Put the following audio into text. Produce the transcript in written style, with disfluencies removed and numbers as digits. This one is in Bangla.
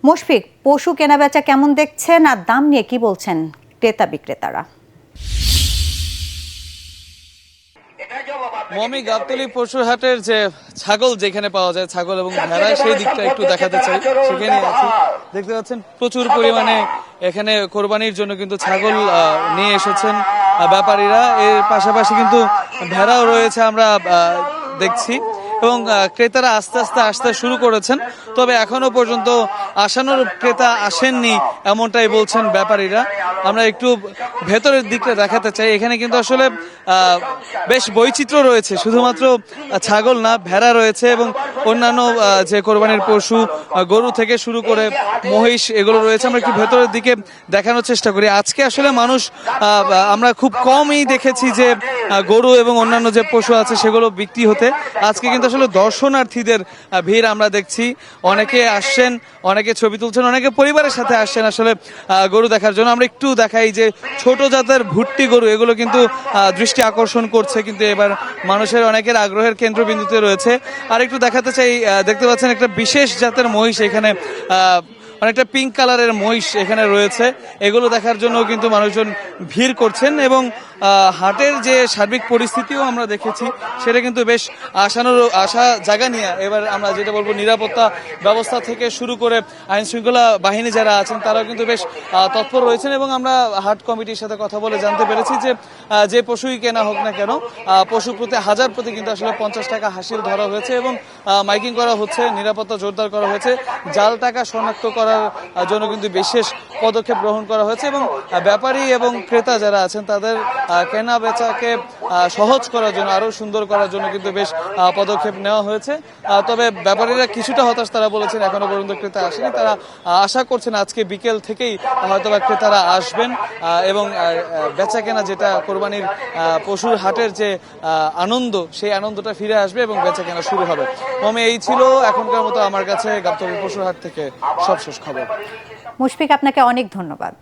মুশফিক, পশু কেনাবেচা কেমন দেখছেন আর দাম নিয়ে কি বলছেন ক্রেতা বিক্রেতারা? মমি, গাবতলী পশুর হাটের যে ছাগল যেখানে পাওয়া যায়, ছাগল এবং ভেড়া, সেই দিকটা একটু দেখাতে চাই। সেখানে আছি, দেখতে পাচ্ছেন প্রচুর পরিমাণে এখানে কোরবানির জন্য কিন্তু ছাগল নিয়ে এসেছেন ব্যাপারীরা। এর পাশাপাশি কিন্তু ভেড়াও রয়েছে আমরা দেখছি, এবং ক্রেতারা আস্তে আস্তে আসতে শুরু করেছেন। তবে এখনো পর্যন্ত আশানুরূপ ক্রেতা আসেননি এমনটাই বলছেন ব্যাপারীরা। আমরা একটু ভেতরের দিকটা দেখাতে চাই। এখানে কিন্তু আসলে বেশ বৈচিত্র্য রয়েছে, শুধুমাত্র ছাগল না, ভেড়া রয়েছে এবং অন্যান্য যে কোরবানির পশু, গরু থেকে শুরু করে মহিষ, এগুলো রয়েছে। আমরা একটু ভেতরের দিকে দেখানোর চেষ্টা করি। আজকে আসলে মানুষ আমরা খুব কমই দেখেছি যে গরু এবং অন্যান্য যে পশু আছে সেগুলো বিক্রি হতে। আজকে কিন্তু আসলে দর্শনার্থীদের ভিড় আমরা দেখছি। অনেকে আসছেন, অনেকে ছবি তুলছেন, অনেকে পরিবারের সাথে আসছেন আসলে গরু দেখার জন্য। আমরা একটু দেখাই যে ছোট জাতের ভুট্টি গরু, এগুলো কিন্তু দৃষ্টি আকর্ষণ করছে, কিন্তু এবার মানুষের অনেকের আগ্রহের কেন্দ্রবিন্দুতে রয়েছে। আর একটু দেখাতে চাই, দেখতে পাচ্ছেন একটা বিশেষ জাতের মহিষ এখানে, অনেকটা পিঙ্ক কালারের মহিষ এখানে রয়েছে। এগুলো দেখার জন্য কিন্তু মানুষজন ভিড় করছেন, এবং হাটের যে সার্বিক পরিস্থিতিও আমরা দেখেছি সেটা কিন্তু বেশ আশা জায়গা নিয়ে। এবার আমরা যেটা বলবো, নিরাপত্তা ব্যবস্থা থেকে শুরু করে আইন শৃঙ্খলা বাহিনী যারা আছেন তারাও কিন্তু বেশ তৎপর রয়েছেন। এবং আমরা হাট কমিটির সাথে কথা বলে জানতে পেরেছি যে যে পশুই কেনা হোক না কেন, পশু প্রতি হাজার প্রতি কিন্তু আসলে 50 টাকা হাসিল ধরা হয়েছে, এবং মাইকিং করা হচ্ছে, নিরাপত্তা জোরদার করা হয়েছে। জাল টাকা শনাক্ত করার জন্য কিন্তু বিশেষ পদক্ষেপ গ্রহণ করা হয়েছে, এবং ব্যাপারী এবং ক্রেতা যারা আছেন তাদের কেনা বেচাকে সহজ করার জন্য, আরো সুন্দর করার জন্য কিন্তু বেশ পদক্ষেপ নেওয়া হয়েছে। তবে ব্যাপারীরা কিছুটা হতাশ, তারা বলেছেন এখনো পর্যন্ত ক্রেতা আসেনি। তারা আশা করছেন আজকে বিকেল থেকেই হয়তো ক্রেতারা আসবেন, এবং বেচা কেনা, যেটা কোরবানির পশুর হাটের যে আনন্দ, সেই আনন্দটা ফিরে আসবে এবং বেচা কেনা শুরু হবে। মমি, এই ছিল এখনকার মতো আমার কাছে গাবতলী পশুর হাট থেকে সবশেষ খবর। মুশফিক, আপনাকে অনেক ধন্যবাদ।